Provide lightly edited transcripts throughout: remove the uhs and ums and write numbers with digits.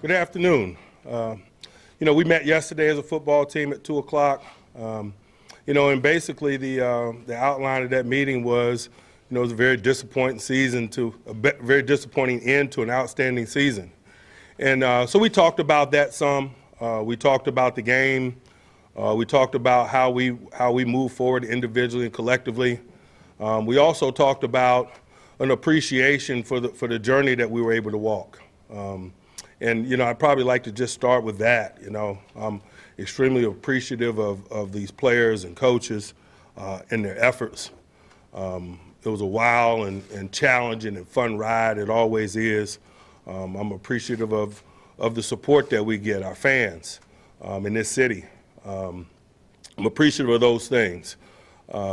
Good afternoon. We met yesterday as a football team at 2 o'clock. And basically the outline of that meeting was, it was a very disappointing very disappointing end to an outstanding season. And so we talked about that some. We talked about the game. We talked about how we move forward individually and collectively. We also talked about an appreciation for the journey that we were able to walk. I'd probably like to just start with that. I'm extremely appreciative of these players and coaches and their efforts. It was a wild and challenging and fun ride. It always is. I'm appreciative of the support that we get, our fans in this city. I'm appreciative of those things.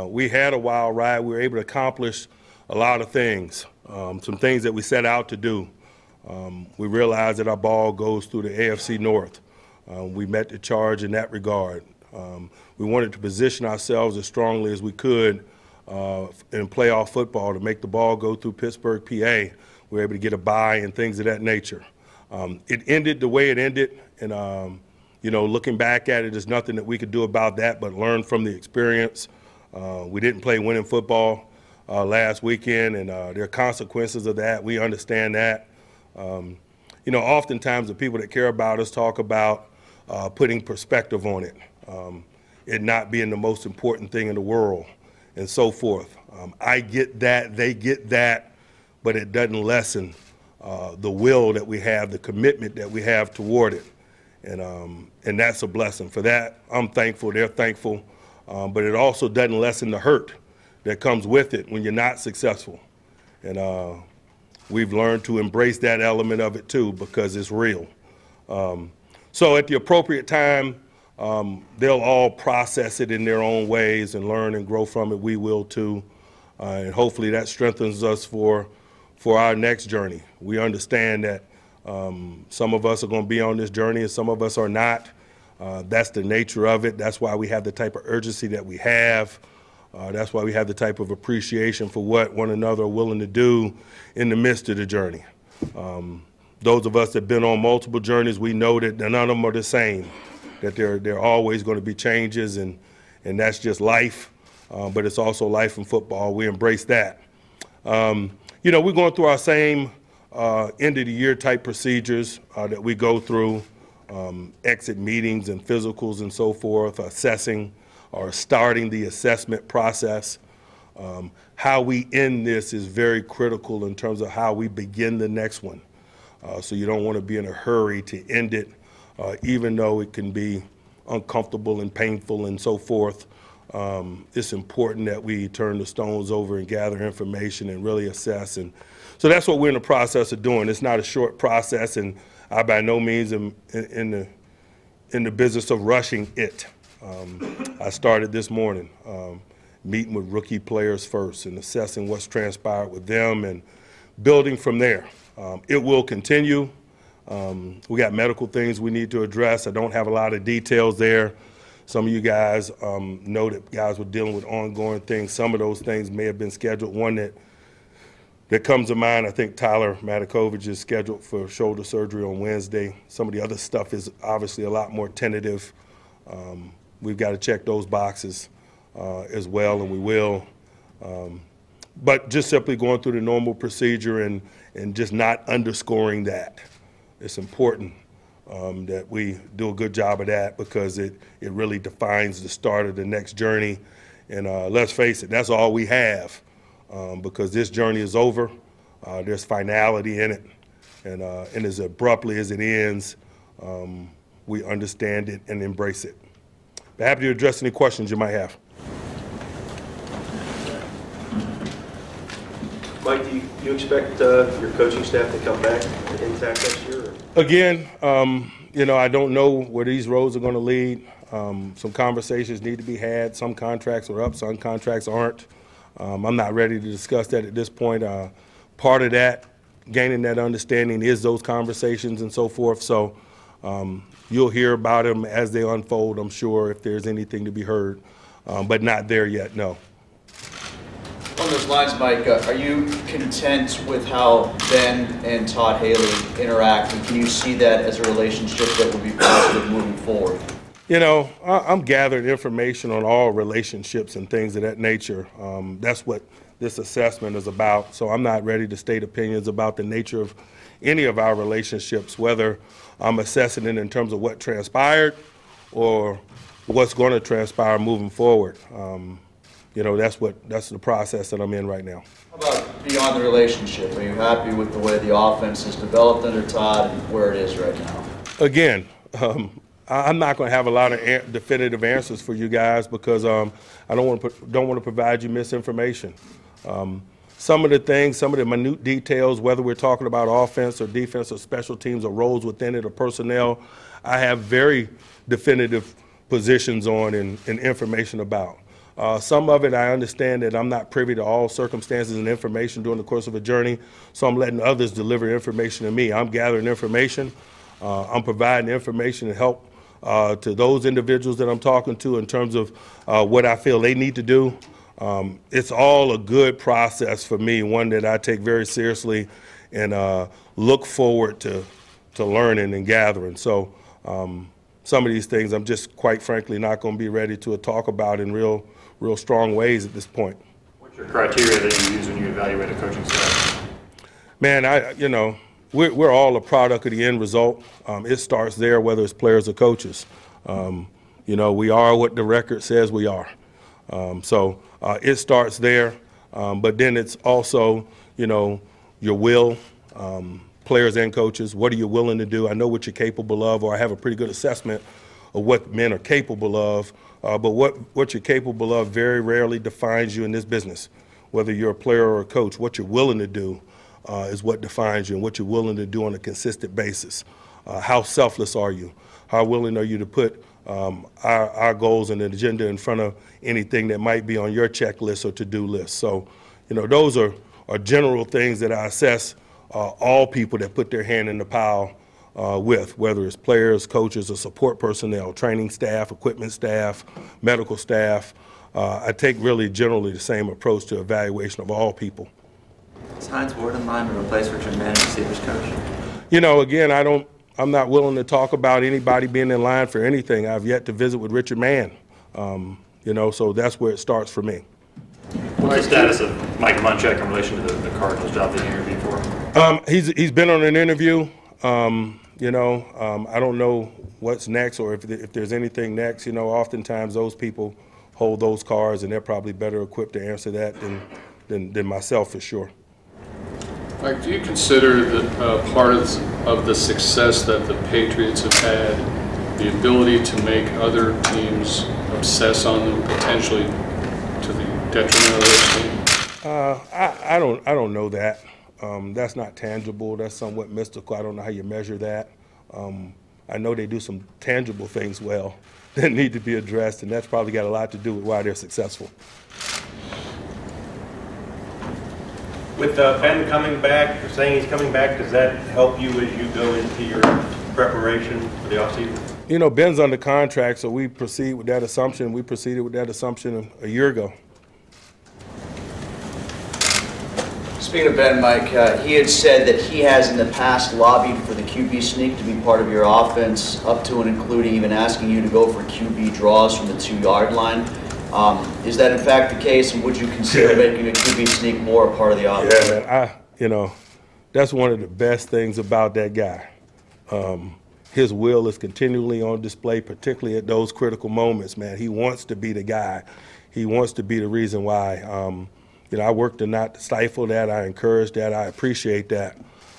We had a wild ride. We were able to accomplish a lot of things, some things that we set out to do. We realized that our ball goes through the AFC North. We met the charge in that regard. We wanted to position ourselves as strongly as we could in playoff football to make the ball go through Pittsburgh, PA. We were able to get a bye and things of that nature. It ended the way it ended, and looking back at it, there's nothing that we could do about that but learn from the experience. We didn't play winning football last weekend, and there are consequences of that. We understand that. Oftentimes the people that care about us talk about putting perspective on it, it not being the most important thing in the world, and so forth. I get that, they get that, but it doesn't lessen the will that we have, the commitment that we have toward it, and that's a blessing. For that, I'm thankful, they're thankful, but it also doesn't lessen the hurt that comes with it when you're not successful. And we've learned to embrace that element of it too, because it's real. So at the appropriate time, they'll all process it in their own ways and learn and grow from it. We will too. And hopefully that strengthens us for our next journey. We understand that some of us are going to be on this journey and some of us are not. That's the nature of it. That's why we have the type of urgency that we have. That's why we have the type of appreciation for what one another are willing to do in the midst of the journey. Those of us that have been on multiple journeys, we know that none of them are the same, that there are always going to be changes, and that's just life, but it's also life in football. We embrace that. We're going through our same end-of-the-year type procedures that we go through, exit meetings and physicals and so forth, assessing or starting the assessment process. How we end this is very critical in terms of how we begin the next one. So you don't want to be in a hurry to end it, even though it can be uncomfortable and painful and so forth. It's important that we turn the stones over and gather information and really assess. And so that's what we're in the process of doing. It's not a short process, and I by no means am in the business of rushing it. I started this morning meeting with rookie players first and assessing what's transpired with them and building from there. It will continue. We got medical things we need to address. I don't have a lot of details there. Some of you guys know that guys were dealing with ongoing things. Some of those things may have been scheduled. One that comes to mind, I think Tyler Matakovich is scheduled for shoulder surgery on Wednesday. Some of the other stuff is obviously a lot more tentative. We've got to check those boxes as well, and we will. But just simply going through the normal procedure and just not underscoring that. It's important that we do a good job of that, because it really defines the start of the next journey. And let's face it, that's all we have, because this journey is over. There's finality in it. And as abruptly as it ends, we understand it and embrace it. But happy to address any questions you might have. Mike, do you expect your coaching staff to come back intact next year? Again, I don't know where these roads are going to lead. Some conversations need to be had. Some contracts are up, some contracts aren't. I'm not ready to discuss that at this point. Part of that, gaining that understanding, is those conversations and so forth. So you'll hear about them as they unfold, I'm sure, if there's anything to be heard. But not there yet, no. On those lines, Mike, are you content with how Ben and Todd Haley interact, and can you see that as a relationship that would be positive moving forward? You know, I'm gathering information on all relationships and things of that nature. That's what this assessment is about. So I'm not ready to state opinions about the nature of any of our relationships, whether I'm assessing it in terms of what transpired or what's going to transpire moving forward. You know, that's the process that I'm in right now. How about beyond the relationship? Are you happy with the way the offense has developed under Todd and where it is right now? Again, I'm not going to have a lot of definitive answers for you guys because I don't want to provide you misinformation. Some of the things, some of the minute details, whether we're talking about offense or defense or special teams or roles within it or personnel, I have very definitive positions on and information about. Some of it I understand that I'm not privy to all circumstances and information during the course of a journey, so I'm letting others deliver information to me. I'm gathering information. I'm providing information to help to those individuals that I'm talking to in terms of what I feel they need to do. It's all a good process for me, one that I take very seriously and look forward to learning and gathering. So some of these things I'm just quite frankly not going to be ready to talk about in real strong ways at this point. What's your criteria that you use when you evaluate a coaching staff? Man, you know, we're all a product of the end result. It starts there, whether it's players or coaches. You know, we are what the record says we are. So it starts there, but then it's also, you know, your will, players and coaches. What are you willing to do? I know what you're capable of, or I have a pretty good assessment of what men are capable of. But what you're capable of very rarely defines you in this business. Whether you're a player or a coach, what you're willing to do is what defines you and what you're willing to do on a consistent basis. How selfless are you? How willing are you to put our goals and an agenda in front of anything that might be on your checklist or to-do list? So, you know, those are general things that I assess all people that put their hand in the pile with, whether it's players, coaches, or support personnel, training staff, equipment staff, medical staff. I take really generally the same approach to evaluation of all people. Is Hines Ward in line to replace Richard Mann as receivers coach? You know, again, I'm not willing to talk about anybody being in line for anything. I've yet to visit with Richard Mann. You know, so that's where it starts for me. What's the status of Mike Munchak in relation to the Cardinals job that you interviewed for? He's been on an interview. You know, I don't know what's next or if there's anything next. You know, oftentimes those people hold those cards, and they're probably better equipped to answer that than myself, for sure. Mike, do you consider that part of the success that the Patriots have had the ability to make other teams obsess on them, potentially to the detriment of their team? I don't know that. That's not tangible. That's somewhat mystical. I don't know how you measure that. I know they do some tangible things well that need to be addressed, and that's probably got a lot to do with why they're successful. With Ben coming back, or saying he's coming back, does that help you as you go into your preparation for the offseason? You know, Ben's under contract, so we proceed with that assumption. We proceeded with that assumption a year ago. Speaking of Ben, Mike, he had said that he has in the past lobbied for the QB sneak to be part of your offense, up to and including even asking you to go for QB draws from the 2-yard line. Is that in fact the case, and would you consider making a QB sneak more a part of the offense? Yeah, man, you know, that's one of the best things about that guy. His will is continually on display, particularly at those critical moments, man. He wants to be the guy. He wants to be the reason why. You know, I work to not stifle that. I encourage that. I appreciate that.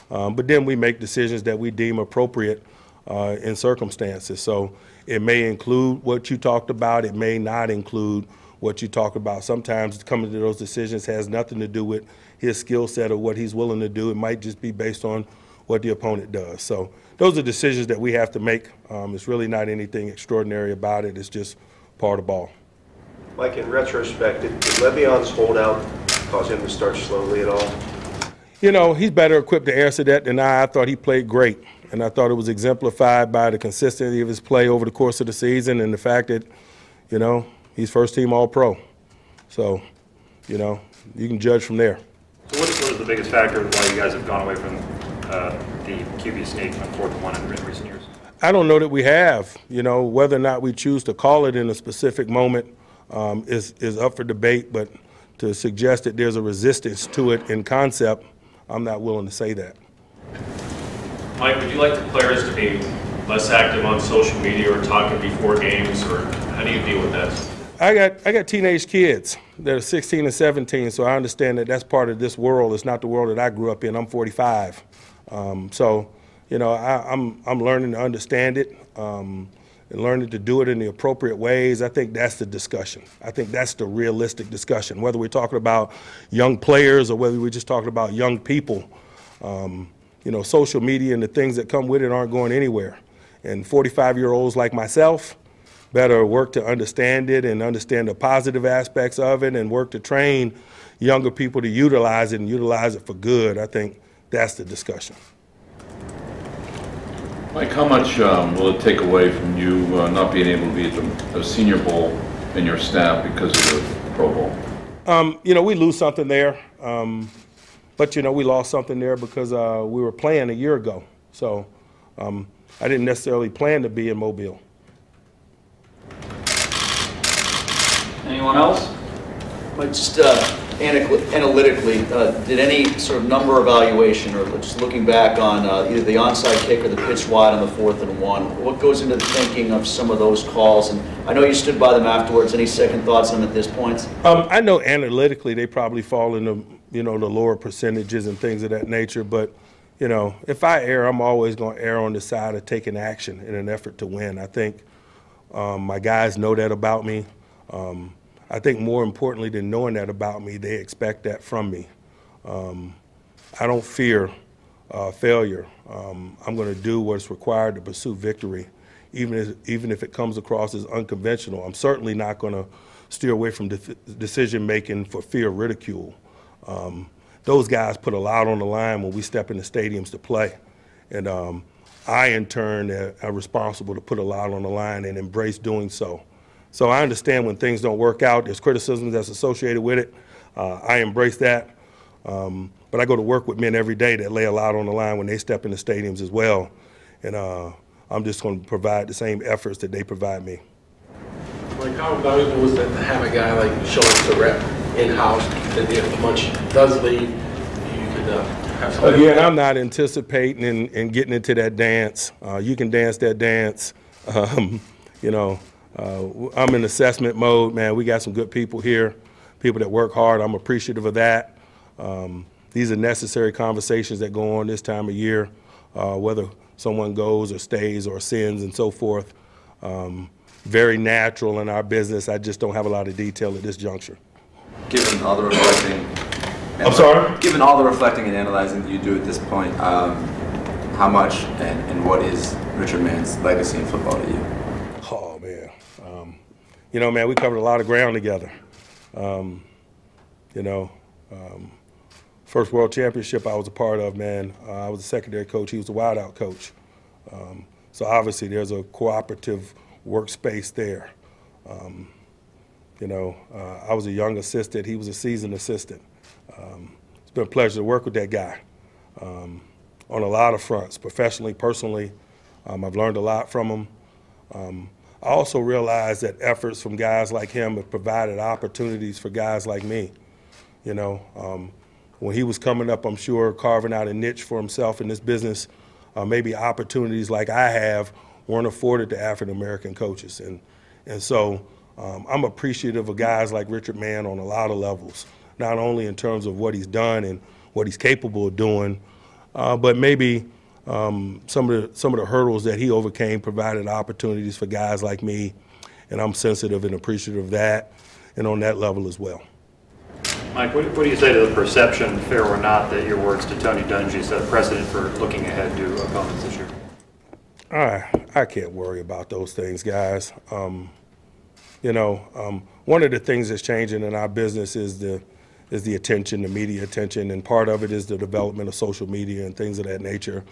But then we make decisions that we deem appropriate in circumstances. So it may include what you talked about. It may not include what you talked about. Sometimes coming to those decisions has nothing to do with his skill set or what he's willing to do. It might just be based on what the opponent does. So those are decisions that we have to make. It's really not anything extraordinary about it. It's just part of ball. Mike, in retrospect, did Le'Veon's holdout cause him to start slowly at all? You know, he's better equipped to answer that than I. I thought he played great, and I thought it was exemplified by the consistency of his play over the course of the season and the fact that, you know, he's first-team All-Pro. So, you know, you can judge from there. So what is the biggest factor of why you guys have gone away from the QB sneak on 4th and 1 in recent years? I don't know that we have. You know, whether or not we choose to call it in a specific moment is up for debate, but to suggest that there's a resistance to it in concept, I'm not willing to say that. Mike, would you like the players to be less active on social media or talking before games, or how do you deal with that? I got teenage kids that are 16 and 17, so I understand that that's part of this world. It's not the world that I grew up in. I'm 45. So, you know, I'm learning to understand it and learning to do it in the appropriate ways. I think that's the discussion. I think that's the realistic discussion, whether we're talking about young players or whether we're just talking about young people. You know, social media and the things that come with it aren't going anywhere. And 45-year-olds like myself better work to understand it and understand the positive aspects of it and work to train younger people to utilize it and utilize it for good. I think that's the discussion. Mike, how much will it take away from you not being able to be at the Senior Bowl and your staff because of the Pro Bowl? You know, we lose something there. But, you know, we lost something there because we were playing a year ago. So I didn't necessarily plan to be in Mobile. Anyone else? But just analytically, did any sort of number evaluation, or just looking back on either the onside kick or the pitch wide on the 4th and 1, what goes into the thinking of some of those calls? And I know you stood by them afterwards. Any second thoughts on them at this point? I know analytically they probably fall in the, you know, the lower percentages and things of that nature. But, you know, if I err, I'm always going to err on the side of taking action in an effort to win. I think my guys know that about me. I think more importantly than knowing that about me, they expect that from me. I don't fear failure. I'm going to do what's required to pursue victory, even if it comes across as unconventional. I'm certainly not going to steer away from decision making for fear of ridicule. Those guys put a lot on the line when we step in the stadiums to play. And I, in turn, am responsible to put a lot on the line and embrace doing so. So I understand when things don't work out, there's criticism that's associated with it. I embrace that. But I go to work with men every day that lay a lot on the line when they step in the stadiums as well. And I'm just going to provide the same efforts that they provide me. Like, how valuable was that to have a guy like Sean to rep in-house, that if Munch does leave, you could have somebody? Again, I'm not anticipating and getting into that dance. You can dance that dance. You know, I'm in assessment mode, man. We got some good people here, people that work hard. I'm appreciative of that. These are necessary conversations that go on this time of year, whether someone goes or stays or sins and so forth. Very natural in our business. I just don't have a lot of detail at this juncture. Given all the reflecting, I'm sorry? Given all the reflecting and analyzing that you do at this point, how much and what is Richard Mann's legacy in football to you? Oh, man. You know, man, we covered a lot of ground together. You know, first World Championship I was a part of, man. I was the secondary coach. He was the wideout coach. So obviously there's a cooperative workspace there. You know, I was a young assistant. He was a seasoned assistant. It's been a pleasure to work with that guy on a lot of fronts, professionally, personally. I've learned a lot from him. I also realize that efforts from guys like him have provided opportunities for guys like me. You know, when he was coming up, I'm sure, carving out a niche for himself in this business, maybe opportunities like I have weren't afforded to African-American coaches. And so I'm appreciative of guys like Richard Mann on a lot of levels, not only in terms of what he's done and what he's capable of doing, but maybe some of the hurdles that he overcame provided opportunities for guys like me, and I'm sensitive and appreciative of that, and on that level as well. Mike, what do you say to the perception, fair or not, that your words to Tony Dungy set a precedent for looking ahead to opponents this year? I can't worry about those things, guys. You know, one of the things that's changing in our business is the attention, the media attention, and part of it is the development of social media and things of that nature.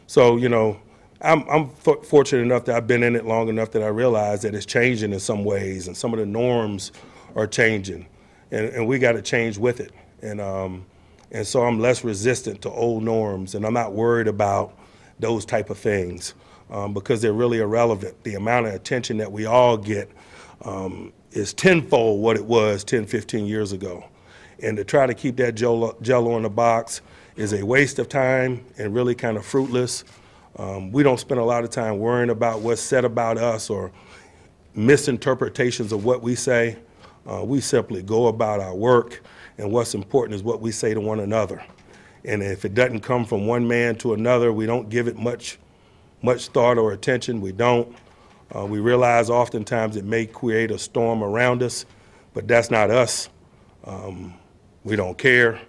So, you know, I'm fortunate enough that I've been in it long enough that I realize that it's changing in some ways, and some of the norms are changing. and we got to change with it. And so I'm less resistant to old norms, and I'm not worried about those type of things because they're really irrelevant. The amount of attention that we all get is tenfold what it was 10, 15 years ago. And to try to keep that jello in the box is a waste of time and really kind of fruitless. We don't spend a lot of time worrying about what's said about us or misinterpretations of what we say. We simply go about our work, and what's important is what we say to one another. And if it doesn't come from one man to another, we don't give it much thought or attention. We don't. We realize oftentimes it may create a storm around us, but that's not us. We don't care.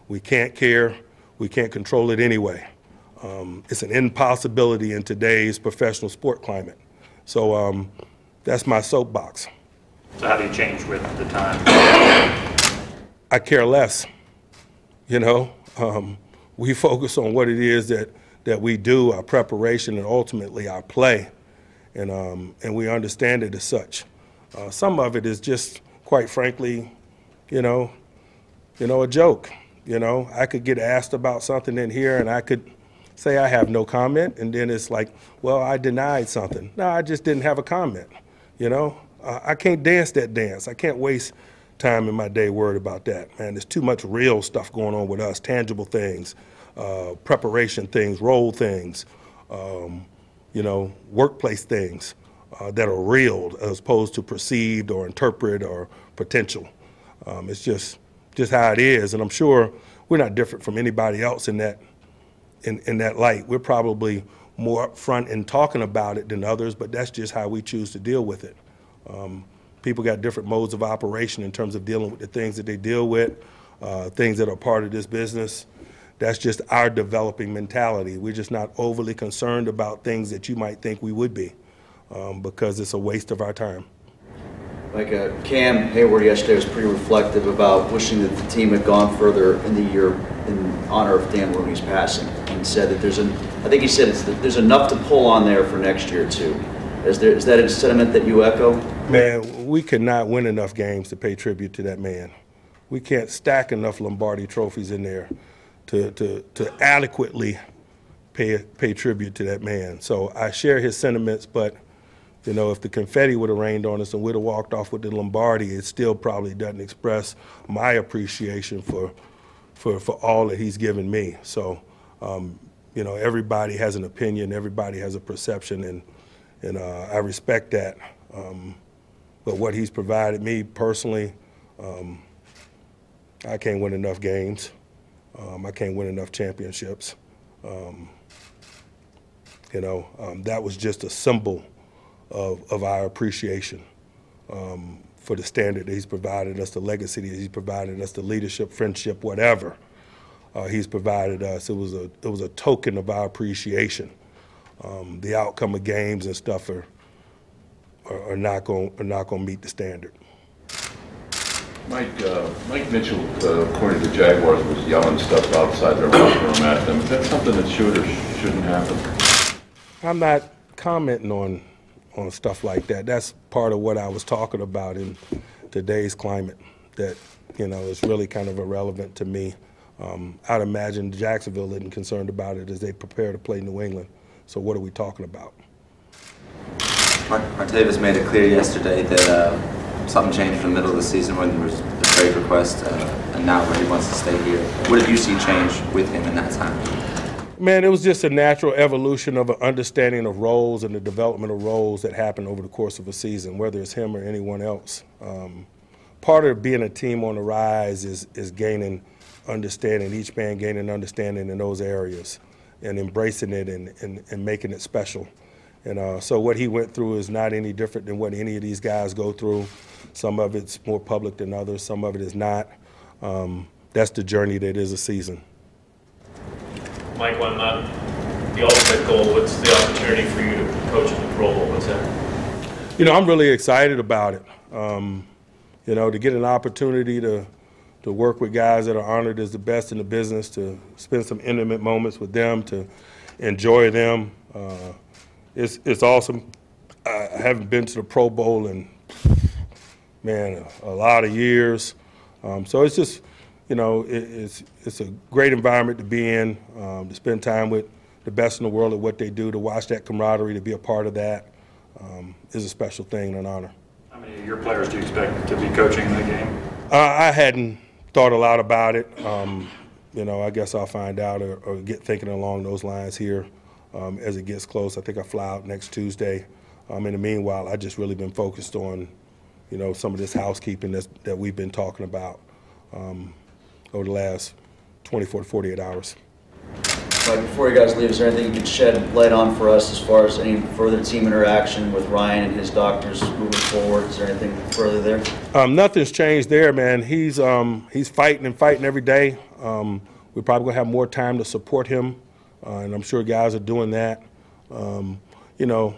We can't care. We can't control it anyway. It's an impossibility in today's professional sport climate. So that's my soapbox. So how do you change with the time? I care less. You know, we focus on what it is that we do, our preparation, and ultimately our play, and we understand it as such. Some of it is just, quite frankly, you know, a joke. You know, I could get asked about something in here, and I could say I have no comment, and then it's like, well, I denied something. No, I just didn't have a comment. You know, I can't dance that dance. I can't waste time in my day worried about that, man. There's too much real stuff going on with us, tangible things, preparation things, role things, you know, workplace things that are real as opposed to perceived or interpreted or potential. It's just how it is, and I'm sure we're not different from anybody else in that light. We're probably more upfront in talking about it than others, but that's just how we choose to deal with it. People got different modes of operation in terms of dealing with the things that they deal with, things that are part of this business. That's just our developing mentality. We're just not overly concerned about things that you might think we would be because it's a waste of our time. Like Cam Hayward yesterday was pretty reflective about wishing that the team had gone further in the year in honor of Dan Rooney's passing, and said that I think he said there's enough to pull on there for next year too. Is that a sentiment that you echo? Man, we could not win enough games to pay tribute to that man. We can't stack enough Lombardi trophies in there to adequately pay tribute to that man. So I share his sentiments, but you know, if the confetti would have rained on us and we'd have walked off with the Lombardi, it still probably doesn't express my appreciation for all that he's given me. So, you know, everybody has an opinion, everybody has a perception, and I respect that. But what he's provided me personally, I can't win enough games. I can't win enough championships. You know, that was just a symbol of our appreciation for the standard that he's provided us, the legacy that he's provided us, the leadership, friendship, whatever he's provided us. It was a token of our appreciation. The outcome of games and stuff are not going to meet the standard. Mike Mitchell, according to the Jaguars, was yelling stuff outside their locker room at them. Is that something that should or shouldn't happen? I'm not commenting on stuff like that. That's part of what I was talking about in today's climate that, you know, is really kind of irrelevant to me. I'd imagine Jacksonville isn't concerned about it as they prepare to play New England. So what are we talking about? Martavis made it clear yesterday that something changed in the middle of the season when there was a trade request, and now where he wants to stay here. What did you see change with him in that time? Man, it was just a natural evolution of an understanding of roles and the development of roles that happen over the course of a season, whether it's him or anyone else. Part of being a team on the rise is gaining understanding, each man gaining understanding in those areas and embracing it and making it special. And so what he went through is not any different than what any of these guys go through. Some of it's more public than others, some of it is not. That's the journey that is a season. Mike, when the ultimate goal, what's the opportunity for you to coach at the Pro Bowl? What's that? You know, I'm really excited about it. You know, to get an opportunity to work with guys that are honored as the best in the business, to spend some intimate moments with them, to enjoy them. It's awesome. I haven't been to the Pro Bowl in, man, a lot of years. So it's just, you know, it's a great environment to be in, to spend time with the best in the world at what they do, to watch that camaraderie, to be a part of that is a special thing and an honor. How many of your players do you expect to be coaching that game? I hadn't thought a lot about it. You know, I guess I'll find out or get thinking along those lines here as it gets close. I think I fly out next Tuesday. In the meanwhile, I just really been focused on, you know, some of this housekeeping that we've been talking about over the last 24 to 48 hours. Mike, before you guys leave, is there anything you could shed light on for us as far as any further team interaction with Ryan and his doctors moving forward? Is there anything further there? Nothing's changed there, man. He's fighting and fighting every day. We're probably gonna have more time to support him, and I'm sure guys are doing that. You know,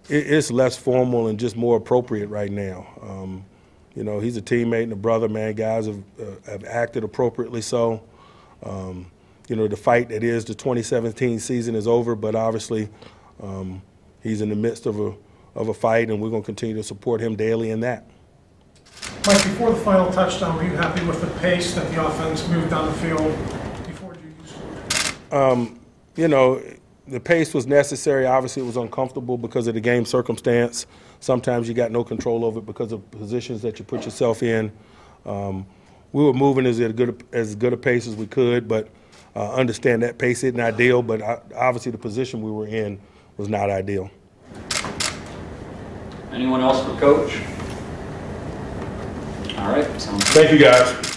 it's less formal and just more appropriate right now. You know, he's a teammate and a brother, man. Guys have acted appropriately so. You know, the fight that is the 2017 season is over, but obviously he's in the midst of a fight, and we're going to continue to support him daily in that. Mike, before the final touchdown, were you happy with the pace that the offense moved down the field before you scored? You know, the pace was necessary. Obviously, it was uncomfortable because of the game circumstance. Sometimes you got no control over it because of positions that you put yourself in. We were moving as good a pace as we could, but understand that pace isn't ideal, but obviously the position we were in was not ideal. Anyone else for Coach? All right. Thank you, guys.